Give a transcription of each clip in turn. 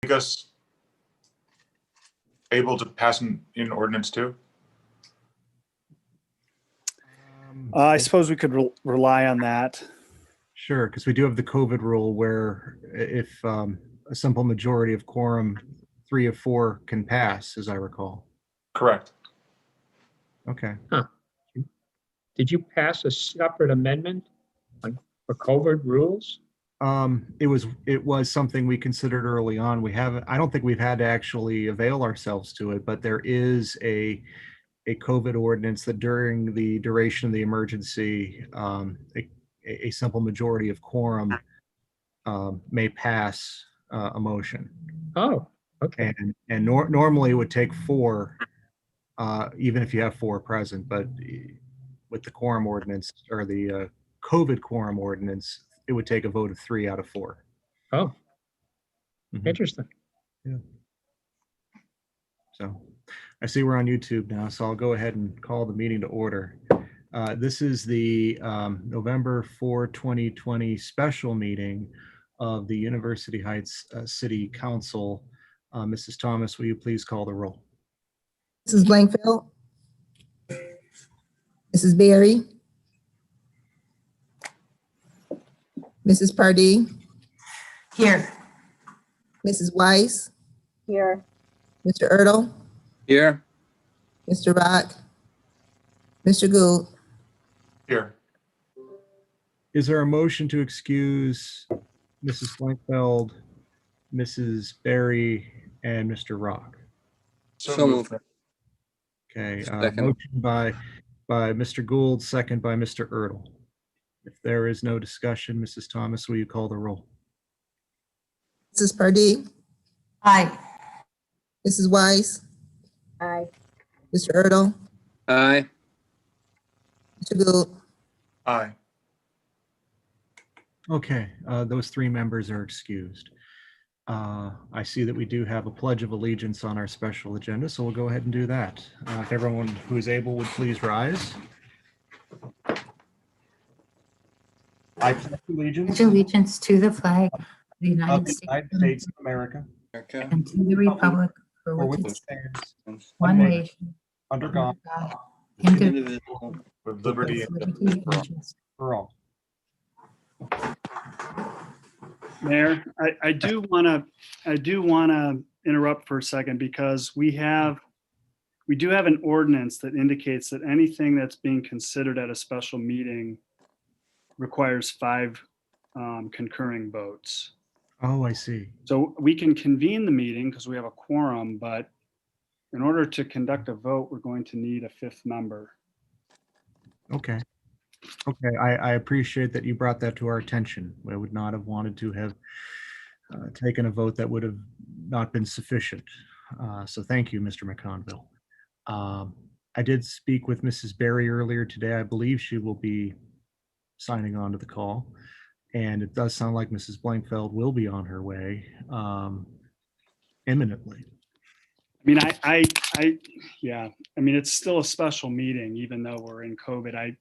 make us able to pass in ordinance too? I suppose we could rely on that. Sure, because we do have the COVID rule where if a simple majority of quorum, 3 of 4 can pass, as I recall. Correct. Okay. Did you pass a separate amendment for COVID rules? It was something we considered early on. I don't think we've had to actually avail ourselves to it, but there is a COVID ordinance that during the duration of the emergency, a simple majority of quorum may pass a motion. Oh, okay. And normally it would take 4, even if you have 4 present, but with the quorum ordinance or the COVID quorum ordinance, it would take a vote of 3 out of 4. Oh, Mhm. interesting. So I see we're on YouTube now, so I'll go ahead and call the meeting to order. This is the November 4, 2020 special meeting of the University Heights City Council. Mrs. Thomas, will you please call the roll? Mrs. Blankfeld. Mrs. Berry. Mrs. Pardee. Here. Mrs. Weiss. Here. Mr. Ertl. Here. Mr. Rock. Mr. Gould. Here. Is there a motion to excuse Mrs. Blankfeld, Mrs. Berry, and Mr. Rock? So moved. Okay, Second. motion by Mr. Gould, second by Mr. Ertl. If there is no discussion, Mrs. Thomas, will you call the roll? Mrs. Pardee. Aye. Mrs. Weiss. Aye. Mr. Ertl. Aye. Mr. Gould. Aye. Okay, those 3 members are excused. I see that we do have a Pledge of Allegiance on our special agenda, so we'll go ahead and do that. If everyone who is able would please rise. I pledge allegiance Pledge allegiance to the flag of the of United the States United States of America, Okay. and to the republic for for which which it it stands, stands one nation, under under God, God, indivisible, Indivisible. With liberty with and liberty and justice. for all. Mayor, I do want to interrupt for a second because we do have an ordinance that indicates that anything that's being considered at a special meeting requires 5 concurring votes. Oh, I see. So we can convene the meeting because we have a quorum, but in order to conduct a vote, we're going to need a 5th member. Okay. Okay, I appreciate that you brought that to our attention. I would not have wanted to have taken a vote that would have not been sufficient. So thank you, Mr. McConville. I did speak with Mrs. Berry earlier today. I believe she will be signing on to the call. And it does sound like Mrs. Blankfeld will be on her way imminently. I mean, yeah, I mean, it's still a special meeting, even though we're in COVID. I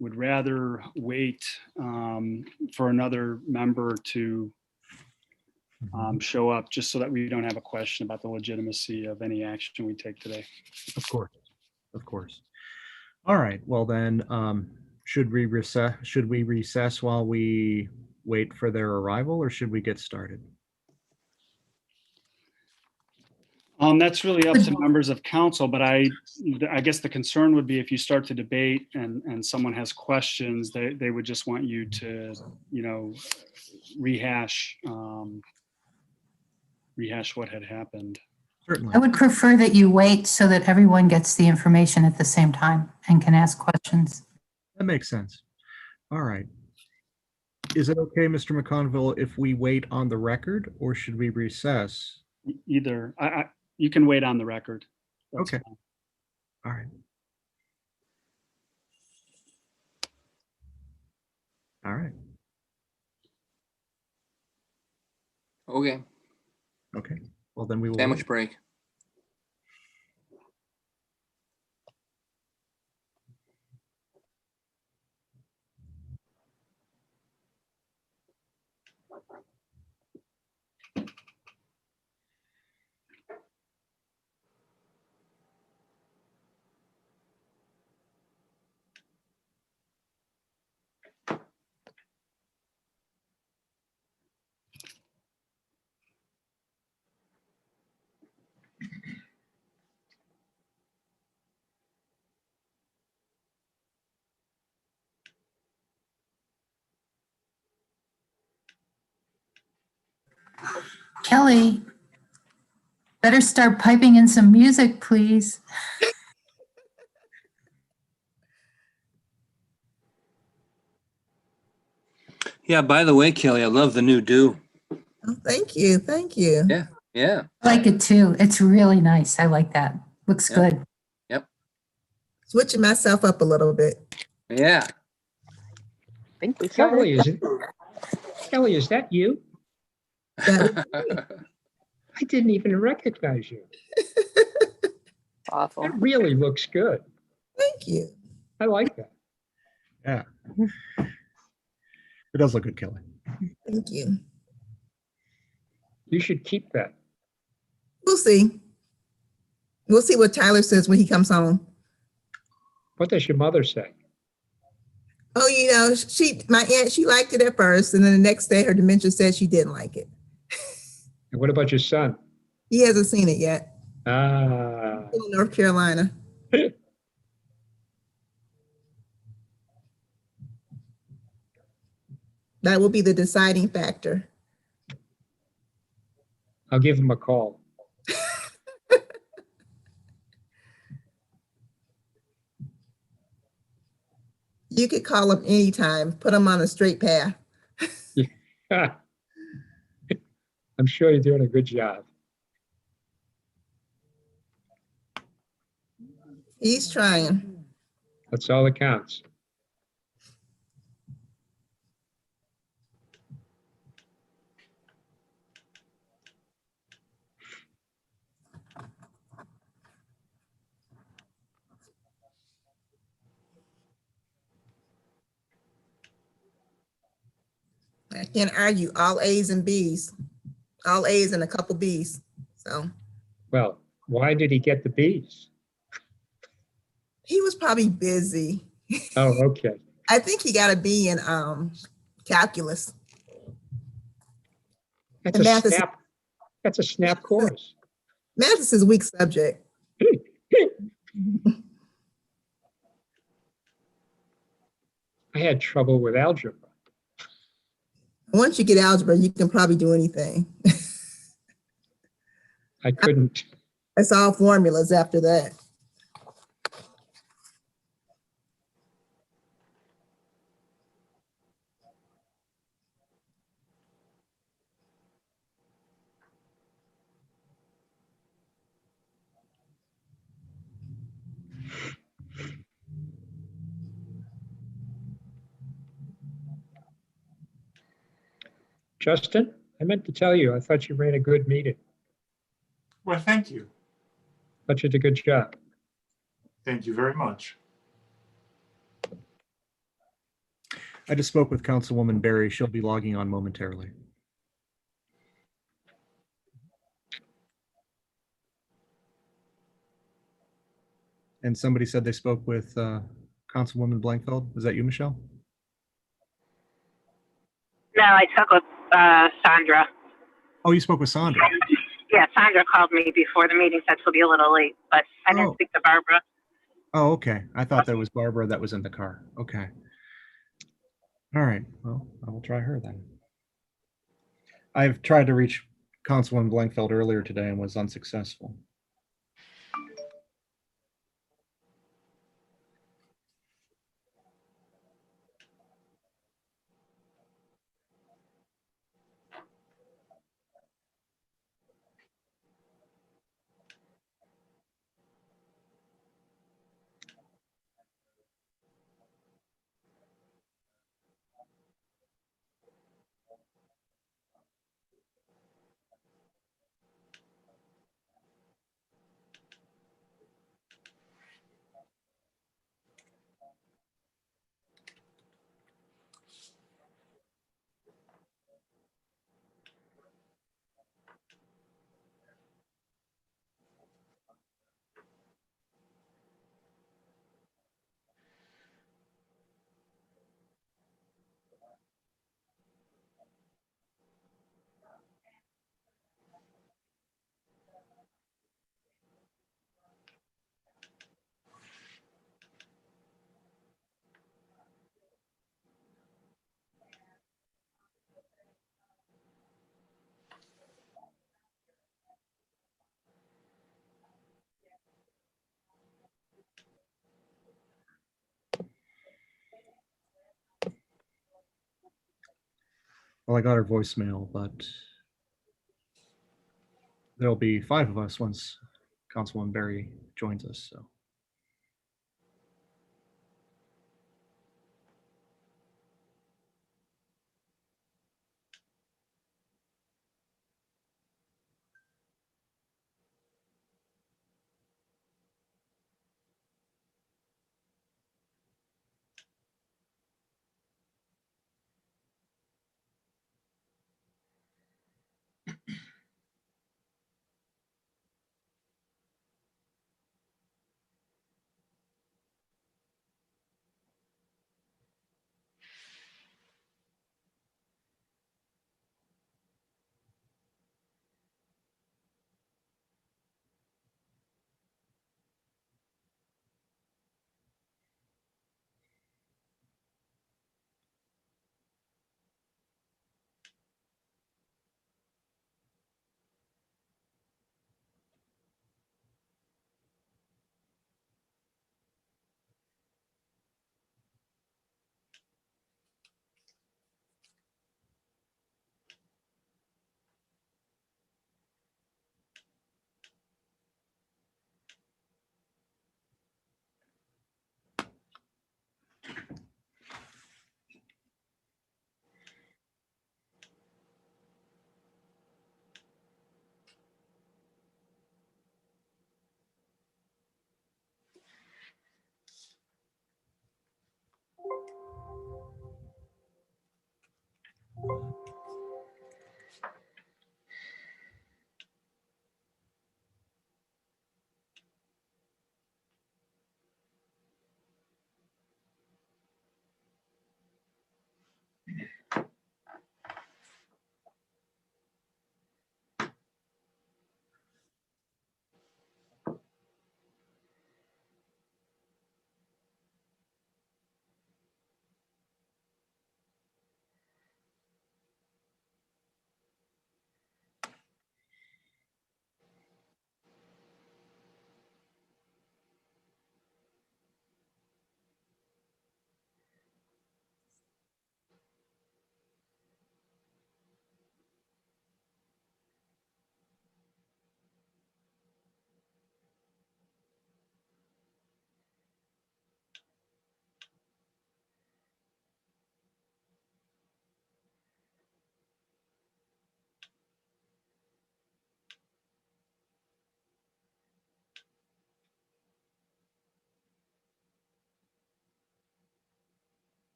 would rather wait for another member to show up, just so that we don't have a question about the legitimacy of any action we take today. Of course, of course. All right, well then, should we recess while we wait for their arrival, or should we get started? That's really up to members of council, but I guess the concern would be if you start to debate and someone has questions, they would just want you to, rehash what had happened. Certainly. I would prefer that you wait so that everyone gets the information at the same time and can ask questions. That makes sense. All right. Is it okay, Mr. McConville, if we wait on the record, or should we recess? Either, you can wait on the record. That's Okay. fine. All right. All right. Okay. Okay. Well, then we will. Sandwich break. Kelly, better start piping in some music, please. Yeah, by the way, Kelly, I love the new do. Oh, thank you. Thank you. Yeah, yeah, I like it too. It's really nice. I like that. Looks Yeah. good. Switching myself up a little bit. yeah. Think we saw Kelly, it. Kelly, is that you? That I didn't even recognize you. Awful. That really looks good. Thank you. I like that. Yeah. It does look good, Kelly. Thank you. You should keep that. We'll see. We'll see what Tyler says when he comes home. What does your mother say? Oh, my aunt, she liked it at first, and then the next day her dementia said she didn't like it. And what about your son? He hasn't seen it yet. Ah, Still in North Carolina. That will be the deciding factor. I'll give him a call. You could call him anytime, put him on a straight path. I'm sure you're doing a good job. He's trying. That's all that counts. I can't argue. All A's and B's. All A's and a couple B's. So Well, why did he get the B's? he was probably busy. Oh, okay. I think he got a B in calculus. That's And a math is- snap. That's a snap course. Math is his weak subject. I had trouble with algebra. Once you get algebra, you can probably do anything. I couldn't. It's all formulas after that. Justin, I meant to tell you, I thought you ran a good meeting. Well, thank you. Thought you did a good job. Thank you very much. I just spoke with Councilwoman Berry. She'll be logging on momentarily. And somebody said they spoke with Councilwoman Blankfeld. Was that you, Michelle? No, I spoke with Sandra. Oh, you spoke with Sandra. Yeah, Sandra called me before the meeting, said she'll be a little late, but I didn't Oh. speak to Barbara. Oh, okay. I thought that was Barbara that was in the car. Okay. All right. Well, I will try her then. I've tried to reach Councilwoman Blankfeld earlier today and was unsuccessful. Well, I got her voicemail, but there'll be 5 of us once Councilwoman Berry joins us, so.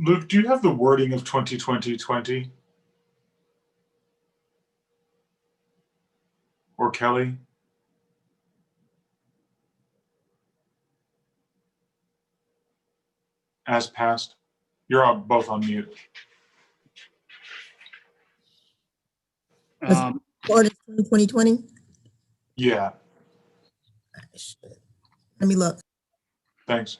Luke, do you have the wording of 2020-20? Or Kelly? As passed? You're all both on mute. Ordinance 2020. Yeah, Let me look. thanks.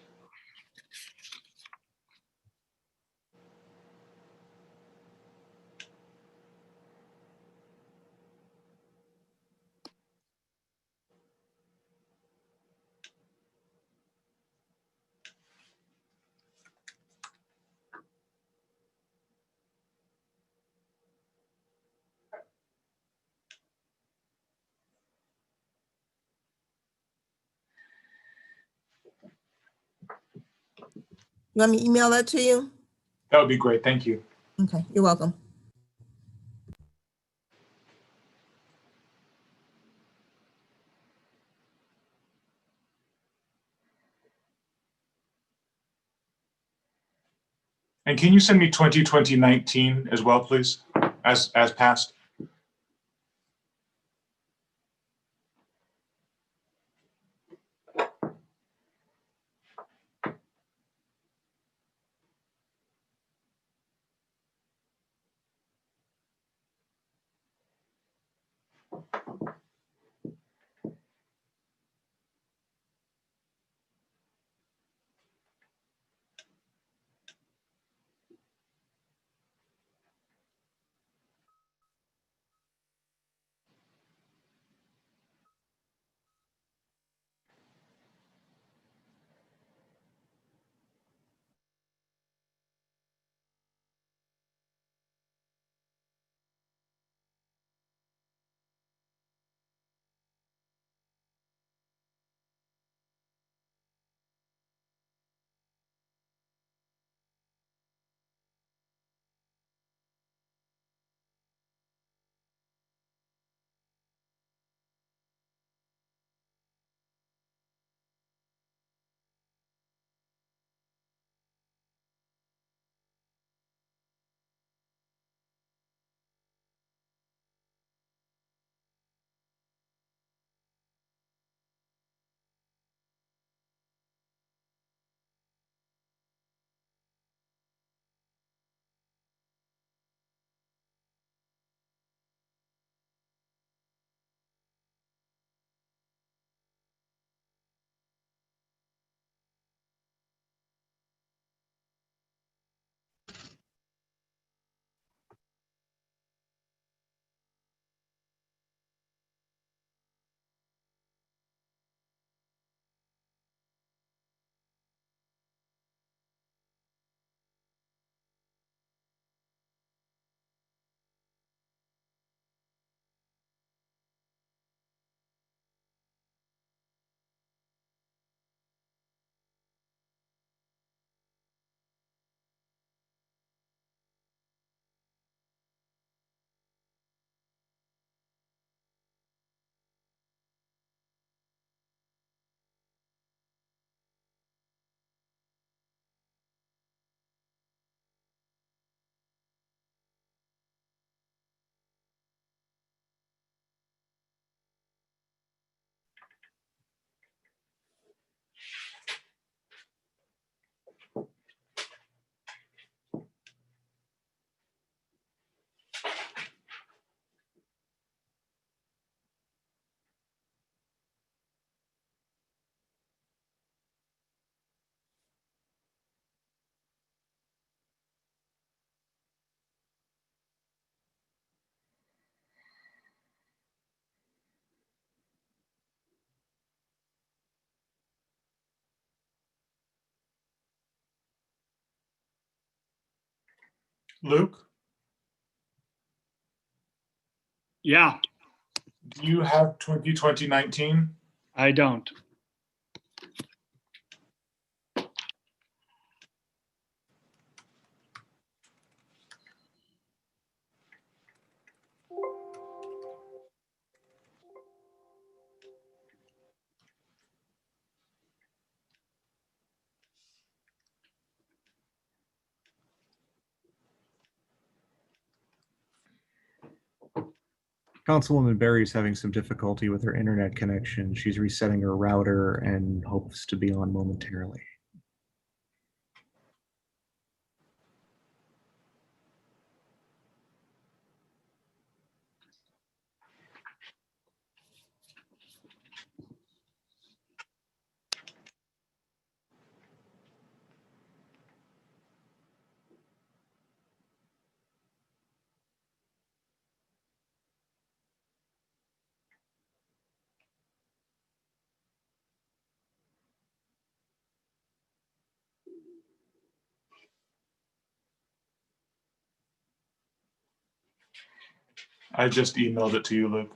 You want me to email that to you? That would be great. Thank you. Okay, you're welcome. And can you send me 2020-19 as well, please? As passed? Luke, Yeah, do you have 2020-19? I don't. Councilwoman Berry is having some difficulty with her internet connection. She's resetting her router and hopes to be on momentarily. I just emailed it to you, Luke.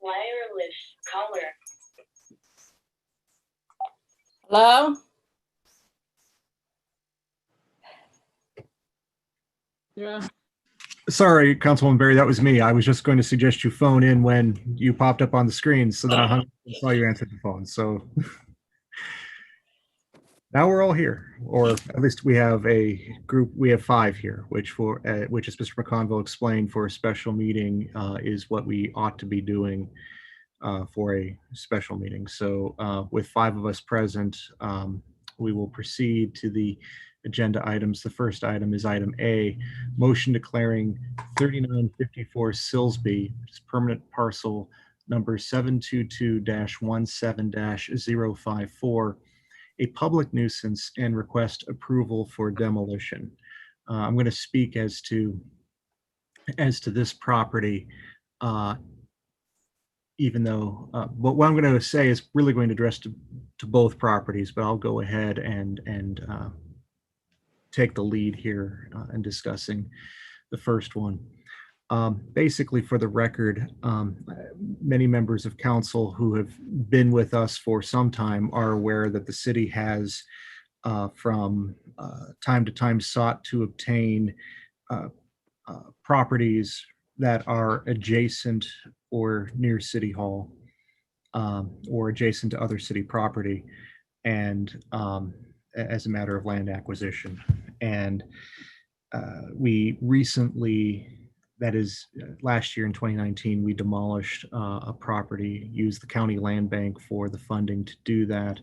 Wireless caller. Hello? Yeah. Sorry, Councilwoman Berry, that was me. I was just going to suggest you phone in when you popped up on the screen so that I saw you answered the phone. So now we're all here, or at least we have a group. We have 5 here, which as Mr. McConville explained, for a special meeting is what we ought to be doing for a special meeting. So with 5 of us present, we will proceed to the agenda items. The first item is item A, motion declaring 3954 Silsby, which is permanent parcel number 722-17-054, a public nuisance and request approval for demolition. I'm going to speak as to this property, even though what I'm going to say is really going to address to both properties, but I'll go ahead and take the lead here in discussing the first one. Basically, for the record, many members of council who have been with us for some time are aware that the city has from time to time sought to obtain properties that are adjacent or near City Hall or adjacent to other city property, and as a matter of land acquisition. And we recently, that is last year in 2019, we demolished a property, used the county land bank for the funding to do that,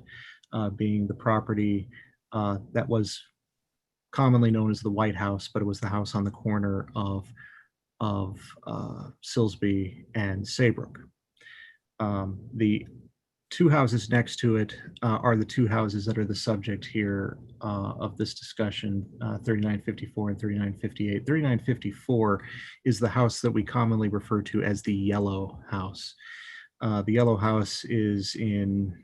being the property that was commonly known as the White House, but it was the house on the corner of Silsby and Saybrook. The 2 houses next to it are the 2 houses that are the subject here of this discussion, 3954 and 3958. 3954 is the house that we commonly refer to as the Yellow House. The Yellow House is in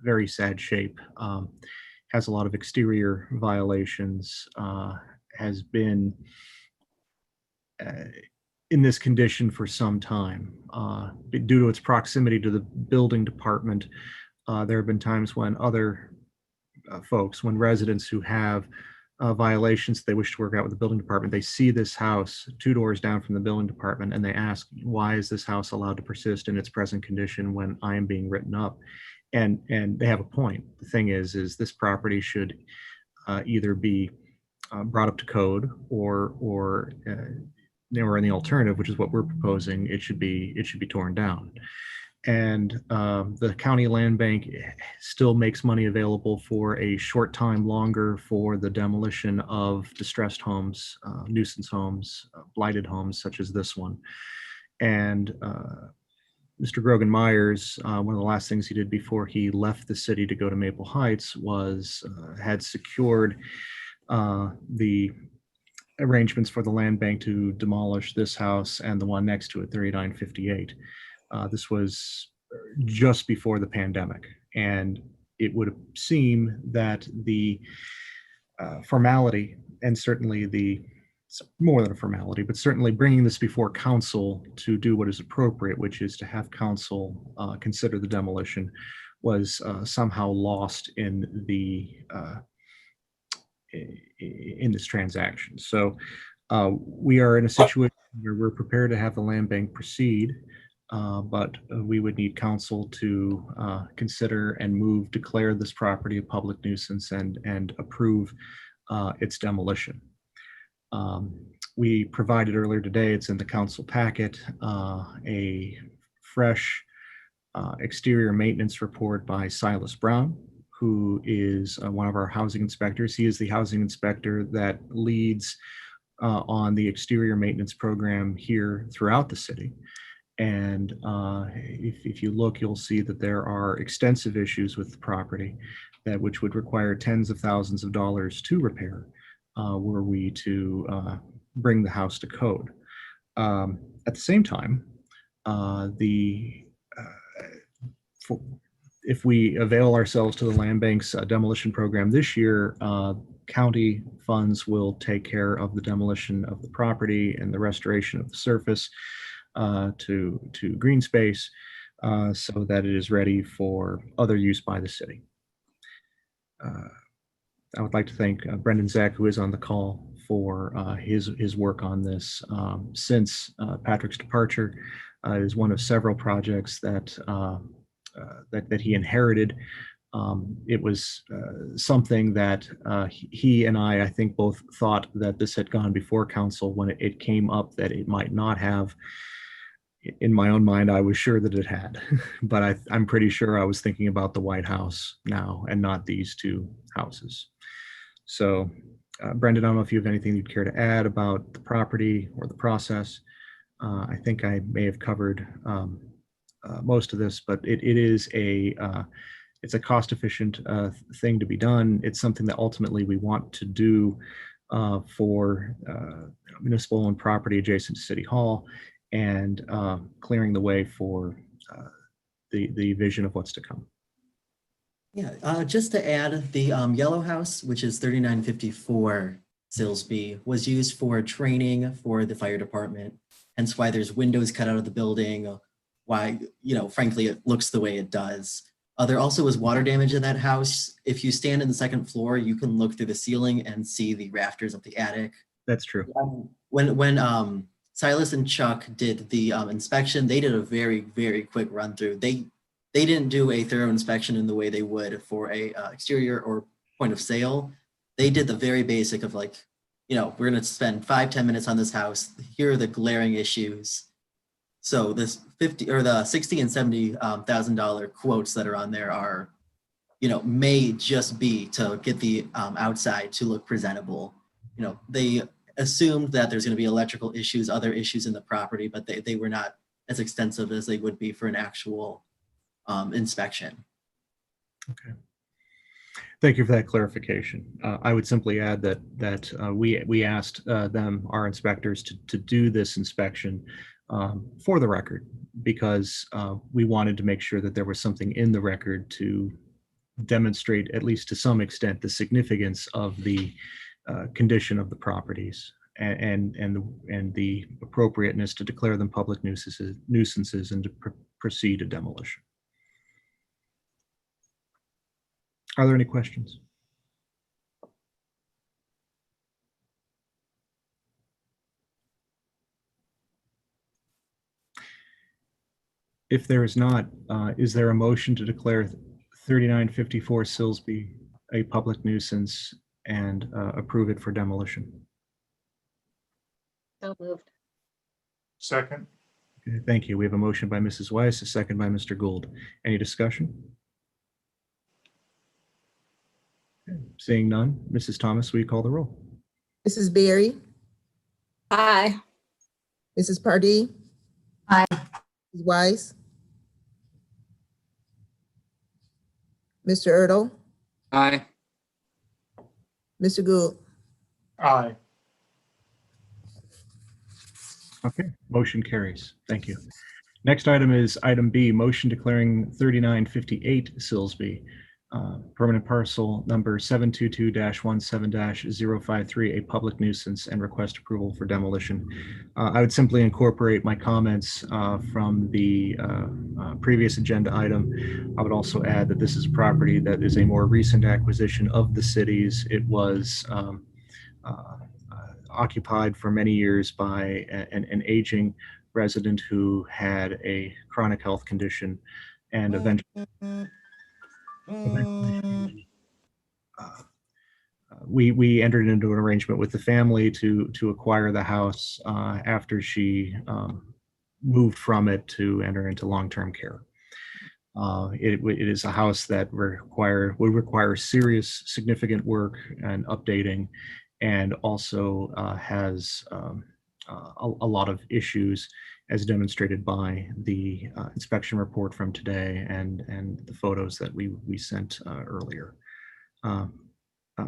very sad shape, has a lot of exterior violations, has been in this condition for some time. Due to its proximity to the building department, there have been times when other folks, when residents who have violations they wish to work out with the building department, they see this house 2 doors down from the building department and they ask, why is this house allowed to persist in its present condition when I am being written up? And they have a point. The thing is this property should either be brought up to code or in the alternative, which is what we're proposing, it should be torn down. And the county land bank still makes money available for a short time longer for the demolition of distressed homes, nuisance homes, blighted homes such as this one. And Mr. Grogan Myers, one of the last things he did before he left the city to go to Maple Heights was had secured the arrangements for the land bank to demolish this house and the one next to it, 3958. This was just before the pandemic, and it would seem that the formality, and certainly it's more than a formality, but certainly bringing this before council to do what is appropriate, which is to have council consider the demolition, was somehow lost in this transaction. So we are in a situation where we're prepared to have the land bank proceed but we would need council to consider and declare this property a public nuisance and approve its demolition. We provided earlier today, it's in the council packet, a fresh exterior maintenance report by Silas Brown, who is one of our housing inspectors. He is the housing inspector that leads on the exterior maintenance program here throughout the city. And if you look, you'll see that there are extensive issues with the property which would require tens of thousands of dollars to repair were we to bring the house to code. At the same time, if we avail ourselves to the land bank's demolition program this year, county funds will take care of the demolition of the property and the restoration of the surface to green space so that it is ready for other use by the city. I would like to thank Brendan Zach, who is on the call, for his work on this. Since Patrick's departure, it is one of several projects that he inherited. It was something that he and I think both thought that this had gone before council when it came up that it might not have. In my own mind, I was sure that it had, but I'm pretty sure I was thinking about the White House now and not these two houses. So, Brendan, I don't know if you have anything you'd care to add about the property or the process. I think I may have covered most of this, but it's a cost-efficient thing to be done. It's something that ultimately we want to do for municipal-owned property adjacent to City Hall, and clearing the way for the vision of what's to come. Yeah, just to add, the yellow house, which is 3954 Silsby, was used for training for the fire department. Hence why there's windows cut out of the building, why, frankly, it looks the way it does. There also was water damage in that house. If you stand in the second floor, you can look through the ceiling and see the rafters of the attic. That's true. When Silas and Chuck did the inspection, they did a very, very quick run through. They didn't do a thorough inspection in the way they would for a exterior or point of sale. They did the very basic of like, we're going to spend 5-10 minutes on this house. Here are the glaring issues. So this the $60,000 and $70,000 quotes that are on there are, may just be to get the outside to look presentable. They assumed that there's going to be electrical issues, other issues in the property, but they were not as extensive as they would be for an actual inspection. Okay. Thank you for that clarification. I would simply add that we asked our inspectors to do this inspection for the record, because we wanted to make sure that there was something in the record to demonstrate, at least to some extent, the significance of the condition of the properties and the appropriateness to declare them public nuisances and to proceed to demolition. Are there any questions? If there is not, is there a motion to declare 3954 Silsby a public nuisance and approve it for demolition? So moved. Second. Okay, thank you. We have a motion by Mrs. Weiss, a second by Mr. Gould. Any discussion? Okay, seeing none, Mrs. Thomas, will you call the roll? Mrs. Berry, Aye. Mrs. Pardee, Aye. Mrs. Weiss, Mr. Erdl, Aye. Mr. Gould. Aye. Okay, motion carries. Thank you. Next item is item B, motion declaring 3958 Silsby, permanent parcel number 722-17-053, a public nuisance, and request approval for demolition. I would simply incorporate my comments from the previous agenda item. I would also add that this is a property that is a more recent acquisition of the city's. It was occupied for many years by an aging resident who had a chronic health condition and eventually we entered into an arrangement with the family to acquire the house after she moved from it to enter into long-term care. It is a house that would require serious, significant work and updating, and also has a lot of issues, as demonstrated by the inspection report from today and the photos that we sent earlier.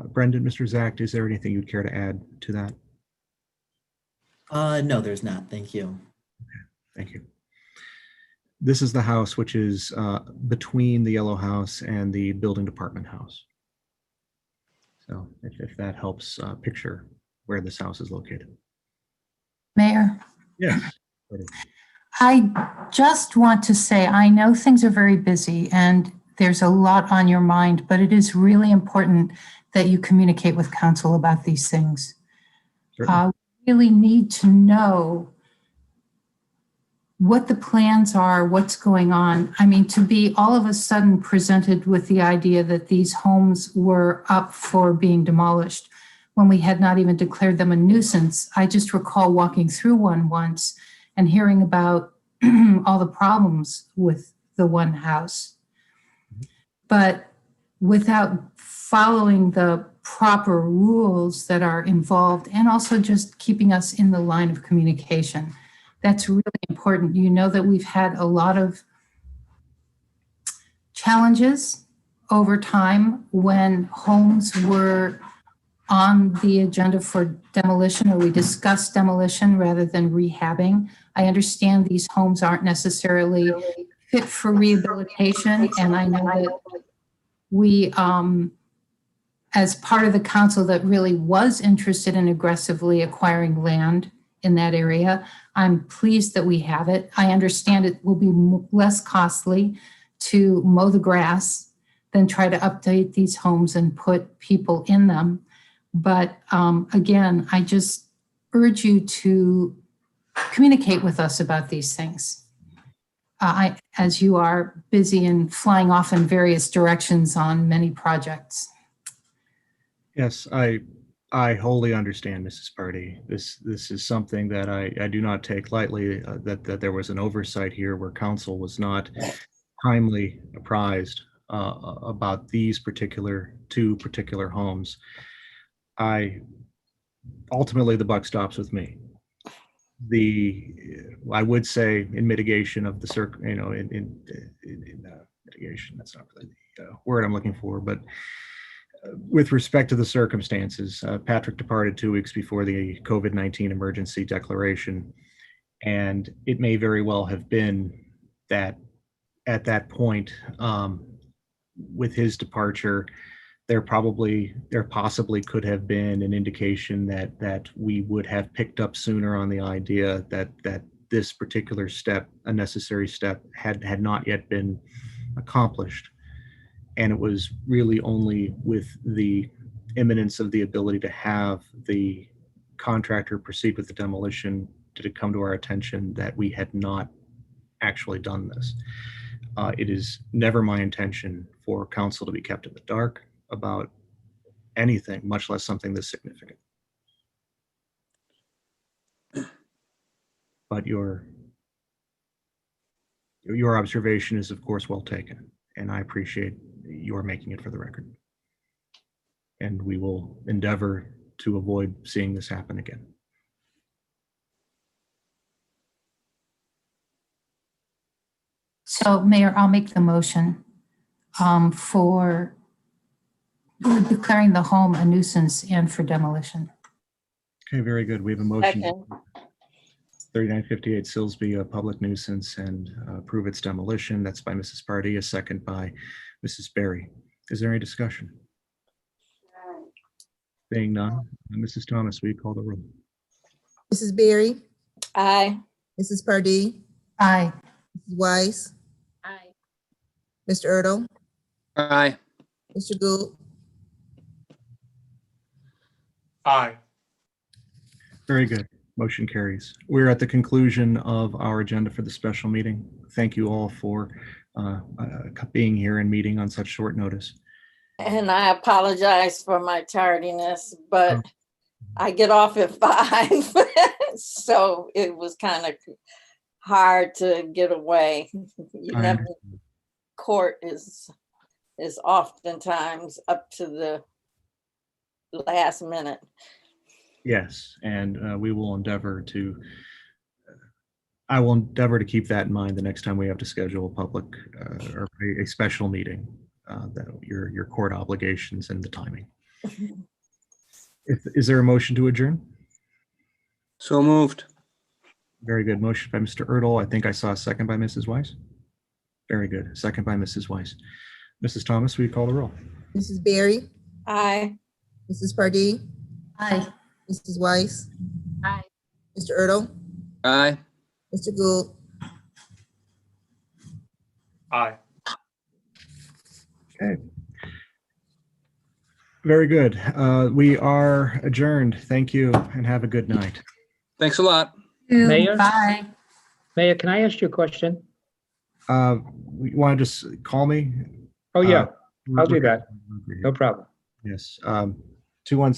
Brendan, Mr. Zach, is there anything you'd care to add to that? No, there's not. Thank you. Thank you. This is the house which is between the yellow house and the building department house. So if that helps picture where this house is located. Mayor, Yes. I just want to say, I know things are very busy and there's a lot on your mind, but it is really important that you communicate with council about these things. We really need to know what the plans are, what's going on. I mean, to be all of a sudden presented with the idea that these homes were up for being demolished when we had not even declared them a nuisance. I just recall walking through one once and hearing about all the problems with the one house. But without following the proper rules that are involved, and also just keeping us in the line of communication, that's really important. You know that we've had a lot of challenges over time when homes were on the agenda for demolition, or we discussed demolition rather than rehabbing. I understand these homes aren't necessarily fit for rehabilitation, and I know that we, as part of the council that really was interested in aggressively acquiring land in that area, I'm pleased that we have it. I understand it will be less costly to mow the grass than try to update these homes and put people in them. But again, I just urge you to communicate with us about these things. As you are busy and flying off in various directions on many projects. Yes, I wholly understand, Mrs. Pardee. This is something that I do not take lightly, that there was an oversight here where council was not timely apprised about these two particular homes. Ultimately, the buck stops with me. I would say in mitigation of the mitigation, that's not really the word I'm looking for, but with respect to the circumstances, Patrick departed 2 weeks before the COVID-19 emergency declaration, and it may very well have been that at that point, with his departure, there possibly could have been an indication that we would have picked up sooner on the idea that this particular step, a necessary step, had not yet been accomplished. And it was really only with the imminence of the ability to have the contractor proceed with the demolition did it come to our attention that we had not actually done this. It is never my intention for council to be kept in the dark about anything, much less something this significant. But your observation is, of course, well taken, and I appreciate your making it for the record. And we will endeavor to avoid seeing this happen again. So, Mayor, I'll make the motion for declaring the home a nuisance and for demolition. Okay, very good. We have a motion. Second. 3958 Silsby, a public nuisance, and approve its demolition. That's by Mrs. Pardee, a second by Mrs. Berry. Is there any discussion? Being none, Mrs. Thomas, will you call the roll? Mrs. Berry, Aye. Mrs. Pardee, Aye. Mrs. Weiss, Aye. Mr. Ertl, Aye. Mr. Gould, Aye. Very good. Motion carries. We're at the conclusion of our agenda for the special meeting. Thank you all for being here and meeting on such short notice. And I apologize for my tardiness, but I get off at 5. So it was kind of hard to get away. You I never, understand. court is oftentimes up to the last minute. Yes, and we will endeavor to, I will endeavor to keep that in mind the next time we have to schedule a public or a special meeting, that your court obligations and the timing. Is there a motion to adjourn? So moved. Very good. Motion by Mr. Erdl. I think I saw a second by Mrs. Weiss. Very good. Second by Mrs. Weiss. Mrs. Thomas, will you call the roll? Mrs. Berry, Aye. Mrs. Pardee, Aye. Mrs. Weiss, Aye. Mr. Erdl, Aye. Mr. Gould. Aye. Okay. Very good. We are adjourned. Thank you and have a good night. Thanks a lot. Mayor? Bye. Mayor, can I ask you a question? You want to just call me? Oh, yeah, I'll do We're- that. No problem. Yes. 216